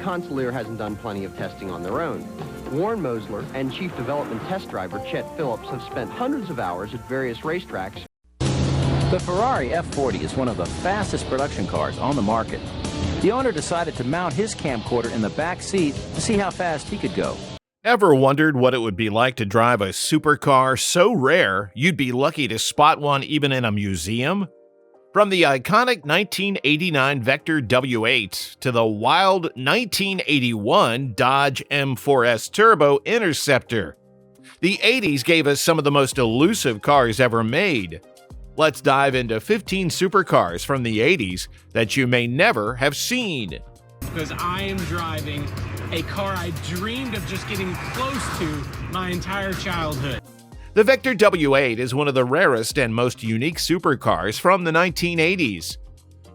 Consular hasn't done plenty of testing on their own. Warren Mosler and Chief Development Test Driver Chet Phillips have spent hundreds of hours at various racetracks. The Ferrari F40 is one of the fastest production cars on the market. The owner decided to mount his camcorder in the back seat to see how fast he could go. Ever wondered what it would be like to drive a supercar so rare you'd be lucky to spot one even in a museum? From the iconic 1989 Vector W8 to the wild 1981 Dodge M4S Turbo Interceptor, the 80s gave us some of the most elusive cars ever made. Let's dive into 15 supercars from the 80s that you may never have seen. Because I am driving a car I dreamed of just getting close to my entire childhood. The Vector W8 is one of the rarest and most unique supercars from the 1980s.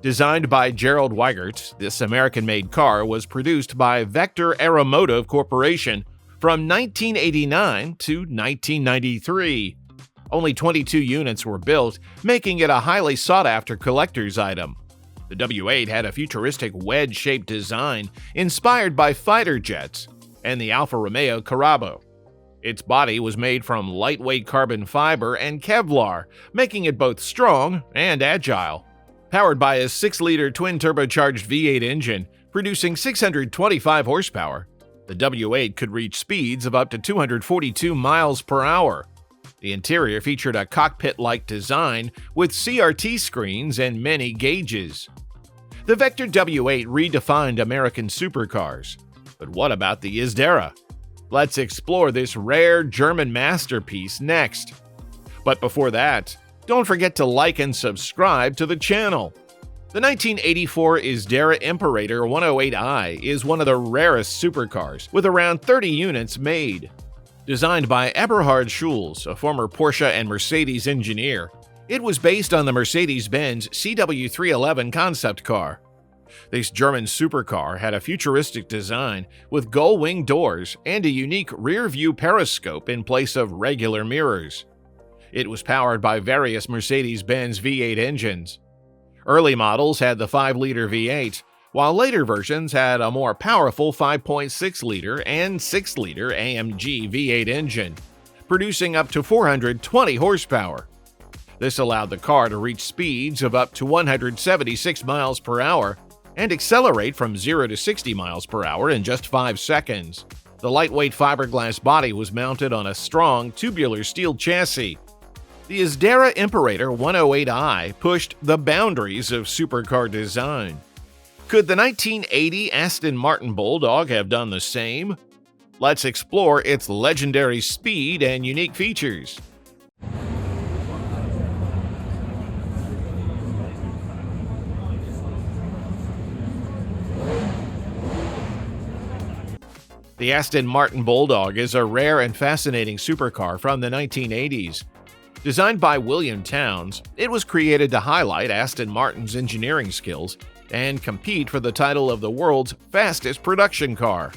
Designed by Gerald Weigert, this American-made car was produced by Vector Aeromotive Corporation from 1989 to 1993. Only 22 units were built, making it a highly sought-after collector's item. The W8 had a futuristic wedge-shaped design inspired by fighter jets and the Alfa Romeo Carrabbo. Its body was made from lightweight carbon fiber and Kevlar, making it both strong and agile. Powered by a 6-liter twin-turbocharged V8 engine, producing 625 horsepower, the W8 could reach speeds of up to 242 miles per hour. The interior featured a cockpit-like design with CRT screens and many gauges. The Vector W8 redefined American supercars. But what about the Izdera? Let's explore this rare German masterpiece next. But before that, don't forget to like and subscribe to the channel. The 1984 Izdera Imperator 108i is one of the rarest supercars, with around 30 units made. Designed by Eberhard Schulz, a former Porsche and Mercedes engineer, it was based on the Mercedes-Benz CW311 concept car. This German supercar had a futuristic design with gull-wing doors and a unique rear-view periscope in place of regular mirrors. It was powered by various Mercedes-Benz V8 engines. Early models had the 5-liter V8, while later versions had a more powerful 5.6-liter and 6-liter AMG V8 engine, producing up to 420 horsepower. This allowed the car to reach speeds of up to 176 miles per hour and accelerate from 0 to 60 miles per hour in just 5 seconds. The lightweight fiberglass body was mounted on a strong tubular steel chassis. The Izdera Imperator 108i pushed the boundaries of supercar design. Could the 1980 Aston Martin Bulldog have done the same? Let's explore its legendary speed and unique features. The Aston Martin Bulldog is a rare and fascinating supercar from the 1980s. Designed by William Towns, it was created to highlight Aston Martin's engineering skills and compete for the title of the world's fastest production car.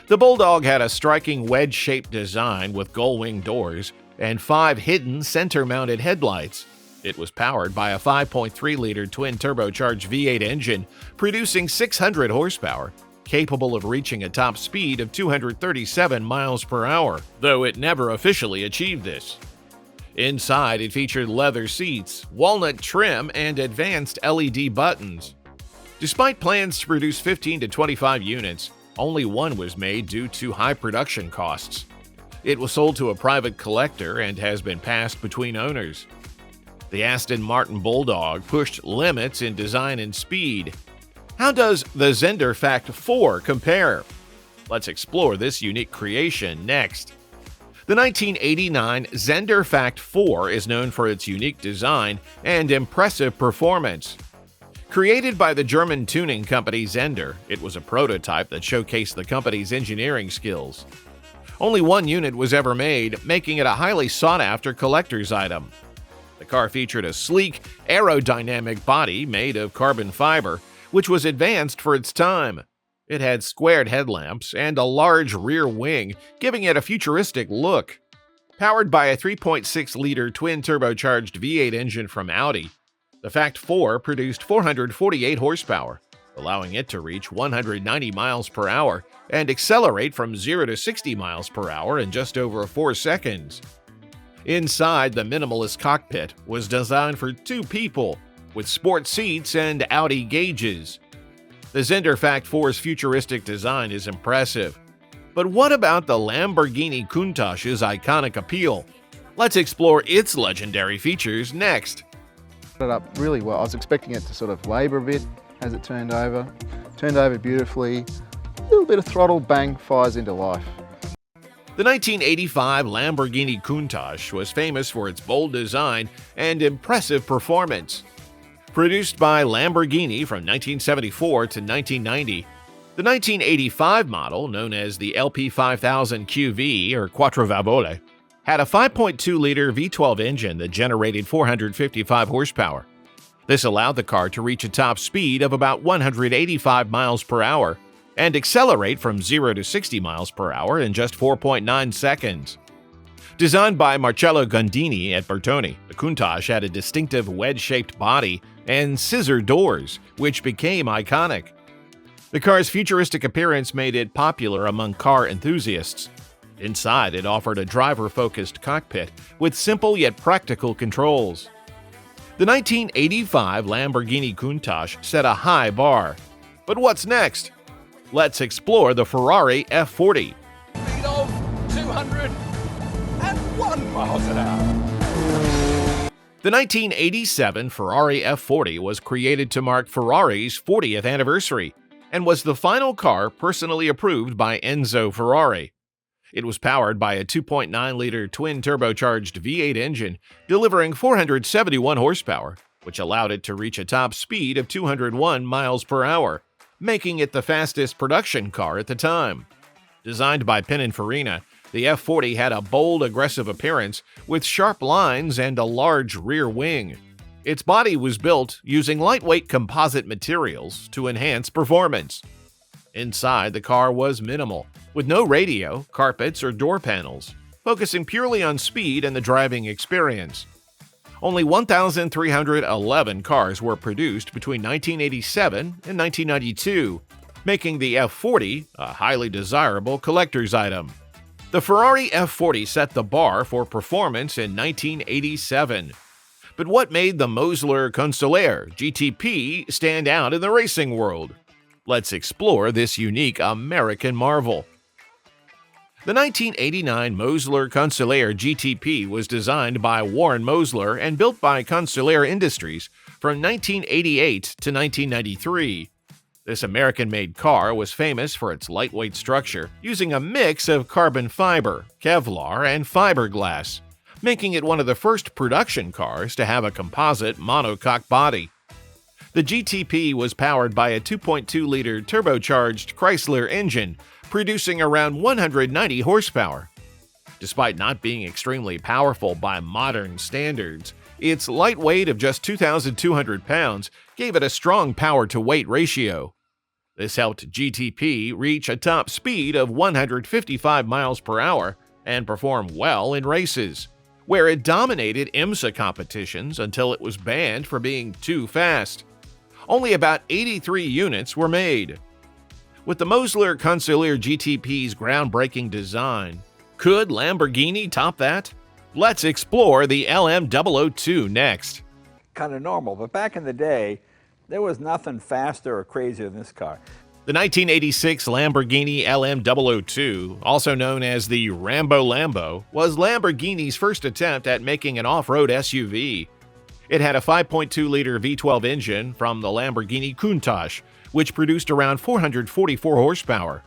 The Bulldog had a striking wedge-shaped design with gull-wing doors and 5 hidden center-mounted headlights. It was powered by a 5.3-liter twin-turbocharged V8 engine, producing 600 horsepower, capable of reaching a top speed of 237 miles per hour, though it never officially achieved this. Inside, it featured leather seats, walnut trim, and advanced LED buttons. Despite plans to produce 15 to 25 units, only one was made due to high production costs. It was sold to a private collector and has been passed between owners. The Aston Martin Bulldog pushed limits in design and speed. How does the Zender Fact 4 compare? Let's explore this unique creation next. The 1989 Zender Fact 4 is known for its unique design and impressive performance. Created by the German tuning company Zender, it was a prototype that showcased the company's engineering skills. Only one unit was ever made, making it a highly sought-after collector's item. The car featured a sleek, aerodynamic body made of carbon fiber, which was advanced for its time. It had squared headlamps and a large rear wing, giving it a futuristic look. Powered by a 3.6-liter twin-turbocharged V8 engine from Audi, the Fact 4 produced 448 horsepower, allowing it to reach 190 miles per hour and accelerate from 0 to 60 miles per hour in just over 4 seconds. Inside, the minimalist cockpit was designed for 2 people, with sport seats and Audi gauges. The Zenderfact 4's futuristic design is impressive. But what about the Lamborghini Countach's iconic appeal? Let's explore its legendary features next. It up really well. I was expecting it to sort of waver a bit as it turned over. Turned over beautifully. A little bit of throttle, bang, fires into life. The 1985 Lamborghini Countach was famous for its bold design and impressive performance. Produced by Lamborghini from 1974 to 1990, the 1985 model, known as the LP5000 QV or Quattrovabole, had a 5.2-liter V12 engine that generated 455 horsepower. This allowed the car to reach a top speed of about 185 miles per hour and accelerate from 0 to 60 miles per hour in just 4.9 seconds. Designed by Marcello Gondini at Bertoni, the Countach had a distinctive wedge-shaped body and scissor doors, which became iconic. The car's futuristic appearance made it popular among car enthusiasts. Inside, it offered a driver-focused cockpit with simple yet practical controls. The 1985 Lamborghini Countach set a high bar. But what's next? Let's explore the Ferrari F40. Speed of 201 miles an hour. The 1987 Ferrari F40 was created to mark Ferrari's 40th anniversary and was the final car personally approved by Enzo Ferrari. It was powered by a 2.9-liter twin-turbocharged V8 engine, delivering 471 horsepower, which allowed it to reach a top speed of 201 miles per hour, making it the fastest production car at the time. Designed by Pininfarina, the F40 had a bold, aggressive appearance with sharp lines and a large rear wing. Its body was built using lightweight composite materials to enhance performance. Inside, the car was minimal, with no radio, carpets, or door panels, focusing purely on speed and the driving experience. Only 1,311 cars were produced between 1987 and 1992, making the F40 a highly desirable collector's item. The Ferrari F40 set the bar for performance in 1987. But what made the Mosler Consoleure GTP stand out in the racing world? Let's explore this unique American marvel. The 1989 Mosler Consoleure GTP was designed by Warren Mosler and built by Consoleure Industries from 1988 to 1993. This American-made car was famous for its lightweight structure, using a mix of carbon fiber, Kevlar, and fiberglass, making it one of the first production cars to have a composite monocoque body. The GTP was powered by a 2.2-liter turbocharged Chrysler engine, producing around 190 horsepower. Despite not being extremely powerful by modern standards, its light weight of just 2,200 pounds gave it a strong power-to-weight ratio. This helped GTP reach a top speed of 155 miles per hour and perform well in races, where it dominated IMSA competitions until it was banned for being too fast. Only about 83 units were made. With the Mosler Consoleure GTP's groundbreaking design, could Lamborghini top that? Let's explore the LM002 next. Kind of normal, but back in the day, there was nothing faster or crazier than this car. The 1986 Lamborghini LM002, also known as the Rambo Lambo, was Lamborghini's first attempt at making an off-road SUV. It had a 5.2-liter V12 engine from the Lamborghini Countach, which produced around 444 horsepower.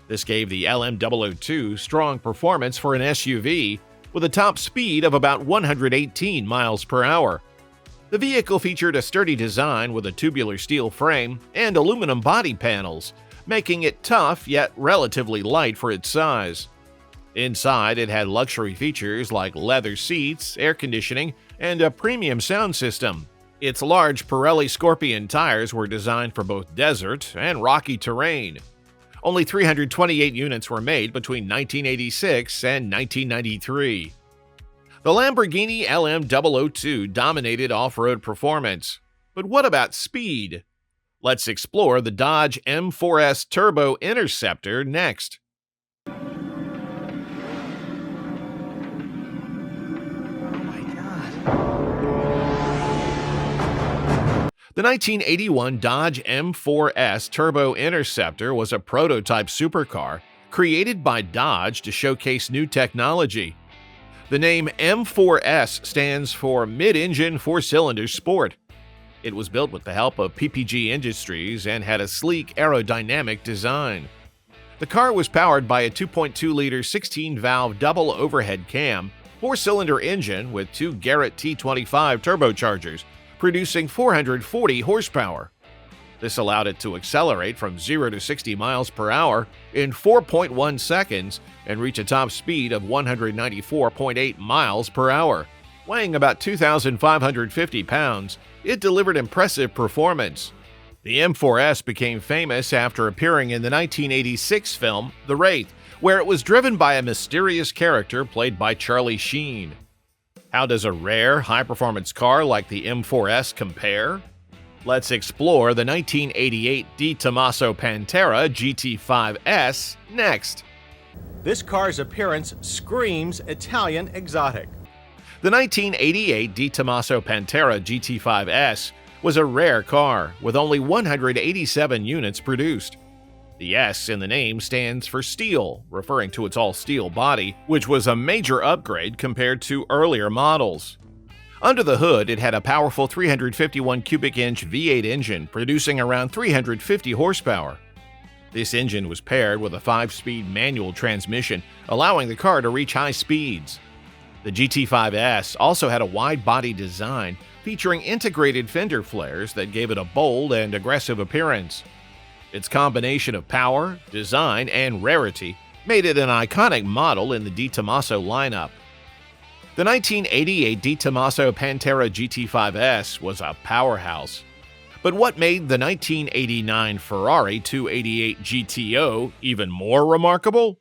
This gave the LM002 strong performance for an SUV, with a top speed of about 118 miles per hour. The vehicle featured a sturdy design with a tubular steel frame and aluminum body panels, making it tough yet relatively light for its size. Inside, it had luxury features like leather seats, air conditioning, and a premium sound system. Its large Pirelli Scorpion tires were designed for both desert and rocky terrain. Only 328 units were made between 1986 and 1993. The Lamborghini LM002 dominated off-road performance. But what about speed? Let's explore the Dodge M4S Turbo Interceptor next. The 1981 Dodge M4S Turbo Interceptor was a prototype supercar created by Dodge to showcase new technology. The name M4S stands for Mid-Engine Four-Cylinder Sport. It was built with the help of PPG Industries and had a sleek aerodynamic design. The car was powered by a 2.2-liter 16-valve double overhead cam, four-cylinder engine with two Garrett T25 turbochargers, producing 440 horsepower. This allowed it to accelerate from 0 to 60 miles per hour in 4.1 seconds and reach a top speed of 194.8 miles per hour. Weighing about 2,550 pounds, it delivered impressive performance. The M4S became famous after appearing in the 1986 film The Wraith, where it was driven by a mysterious character played by Charlie Sheen. How does a rare, high-performance car like the M4S compare? Let's explore the 1988 Di Tommaso Pantera GT5S next. This car's appearance screams Italian exotic. The 1988 Di Tommaso Pantera GT5S was a rare car with only 187 units produced. The S in the name stands for steel, referring to its all-steel body, which was a major upgrade compared to earlier models. Under the hood, it had a powerful 351 cubic inch V8 engine producing around 350 horsepower. This engine was paired with a 5-speed manual transmission, allowing the car to reach high speeds. The GT5S also had a wide-body design featuring integrated fender flares that gave it a bold and aggressive appearance. Its combination of power, design, and rarity made it an iconic model in the Di Tommaso lineup. The 1988 Di Tommaso Pantera GT5S was a powerhouse. But what made the 1989 Ferrari 288 GTO even more remarkable?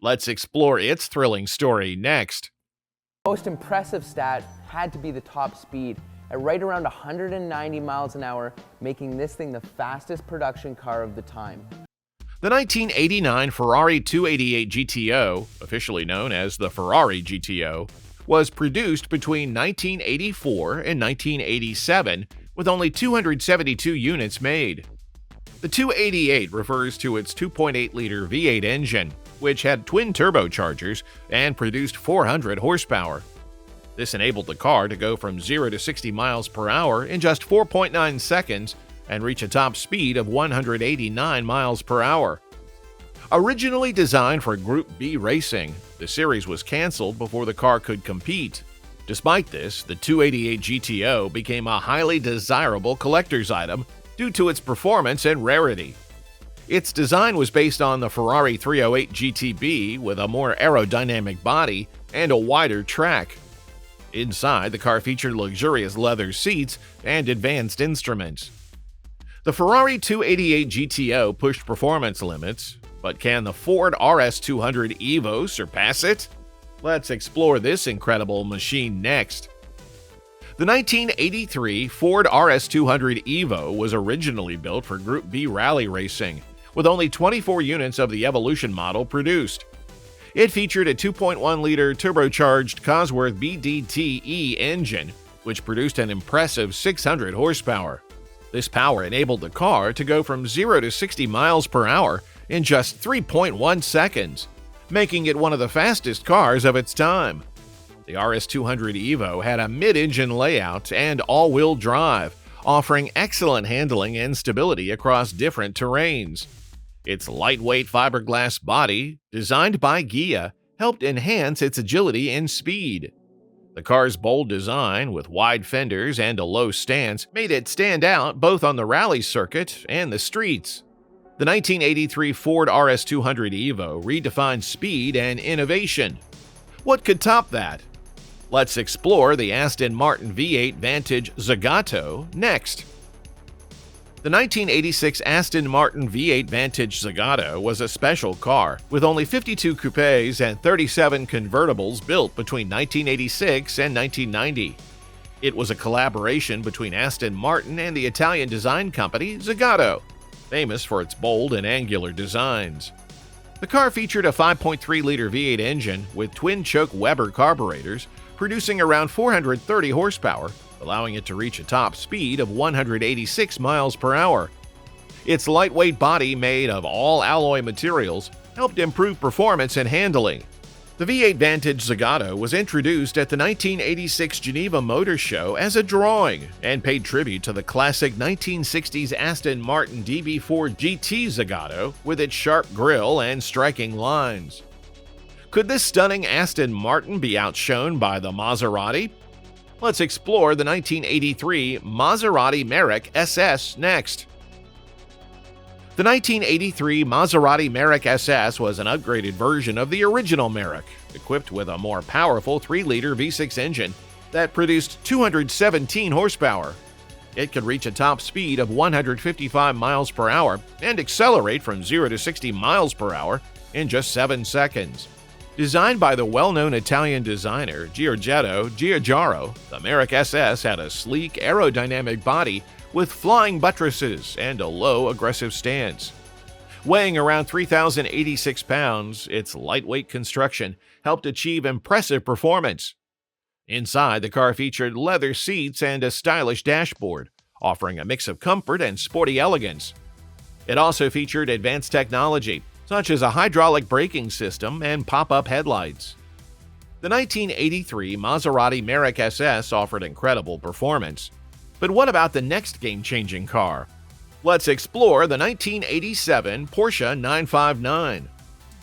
Let's explore its thrilling story next. The most impressive stat had to be the top speed, at right around 190 miles an hour, making this thing the fastest production car of the time. The 1989 Ferrari 288 GTO, officially known as the Ferrari GTO, was produced between 1984 and 1987 with only 272 units made. The 288 refers to its 2.8-liter V8 engine, which had twin turbochargers and produced 400 horsepower. This enabled the car to go from 0 to 60 miles per hour in just 4.9 seconds and reach a top speed of 189 miles per hour. Originally designed for Group B racing, the series was canceled before the car could compete. Despite this, the 288 GTO became a highly desirable collector's item due to its performance and rarity. Its design was based on the Ferrari 308 GTB with a more aerodynamic body and a wider track. Inside, the car featured luxurious leather seats and advanced instruments. The Ferrari 288 GTO pushed performance limits, but can the Ford RS200 Evo surpass it? Let's explore this incredible machine next. The 1983 Ford RS200 Evo was originally built for Group B rally racing, with only 24 units of the Evolution model produced. It featured a 2.1-liter turbocharged Cosworth BDTE engine, which produced an impressive 600 horsepower. This power enabled the car to go from 0 to 60 miles per hour in just 3.1 seconds, making it one of the fastest cars of its time. The RS200 Evo had a mid-engine layout and all-wheel drive, offering excellent handling and stability across different terrains. Its lightweight fiberglass body, designed by Ghia, helped enhance its agility and speed. The car's bold design, with wide fenders and a low stance, made it stand out both on the rally circuit and the streets. The 1983 Ford RS200 Evo redefined speed and innovation. What could top that? Let's explore the Aston Martin V8 Vantage Zagato next. The 1986 Aston Martin V8 Vantage Zagato was a special car, with only 52 coupes and 37 convertibles built between 1986 and 1990. It was a collaboration between Aston Martin and the Italian design company Zagato, famous for its bold and angular designs. The car featured a 5.3-liter V8 engine with twin-choke Weber carburetors, producing around 430 horsepower, allowing it to reach a top speed of 186 miles per hour. Its lightweight body, made of all alloy materials, helped improve performance and handling. The V8 Vantage Zagato was introduced at the 1986 Geneva Motor Show as a drawing and paid tribute to the classic 1960s Aston Martin DB4 GT Zagato with its sharp grille and striking lines. Could this stunning Aston Martin be outshone by the Maserati? Let's explore the 1983 Maserati Merak SS next. The 1983 Maserati Merak SS was an upgraded version of the original Merak, equipped with a more powerful 3-liter V6 engine that produced 217 horsepower. It could reach a top speed of 155 miles per hour and accelerate from 0 to 60 miles per hour in just 7 seconds. Designed by the well-known Italian designer Giorgetto Giugiaro, the Merak SS had a sleek, aerodynamic body with flying buttresses and a low, aggressive stance. Weighing around 3,086 pounds, its lightweight construction helped achieve impressive performance. Inside, the car featured leather seats and a stylish dashboard, offering a mix of comfort and sporty elegance. It also featured advanced technology, such as a hydraulic braking system and pop-up headlights. The 1983 Maserati Merak SS offered incredible performance. But what about the next game-changing car? Let's explore the 1987 Porsche 959.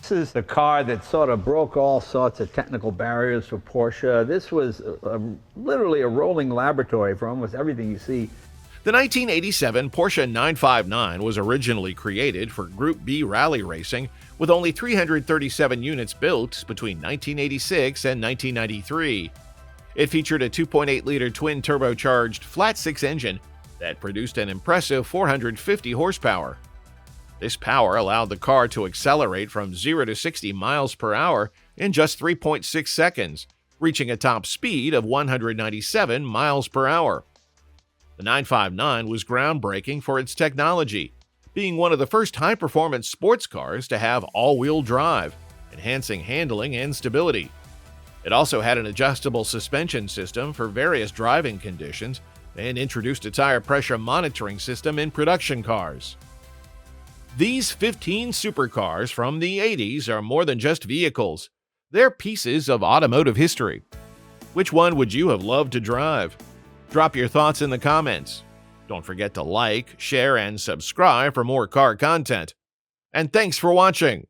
This is the car that sort of broke all sorts of technical barriers for Porsche. This was literally a rolling laboratory for almost everything you see. The 1987 Porsche 959 was originally created for Group B rally racing, with only 337 units built between 1986 and 1993. It featured a 2.8-liter twin-turbocharged flat-six engine that produced an impressive 450 horsepower. This power allowed the car to accelerate from 0 to 60 miles per hour in just 3.6 seconds, reaching a top speed of 197 miles per hour. The 959 was groundbreaking for its technology, being one of the first high-performance sports cars to have all-wheel drive, enhancing handling and stability. It also had an adjustable suspension system for various driving conditions and introduced a tire pressure monitoring system in production cars. These 15 supercars from the 80s are more than just vehicles. They're pieces of automotive history. Which one would you have loved to drive? Drop your thoughts in the comments. Don't forget to like, share, and subscribe for more car content. And thanks for watching.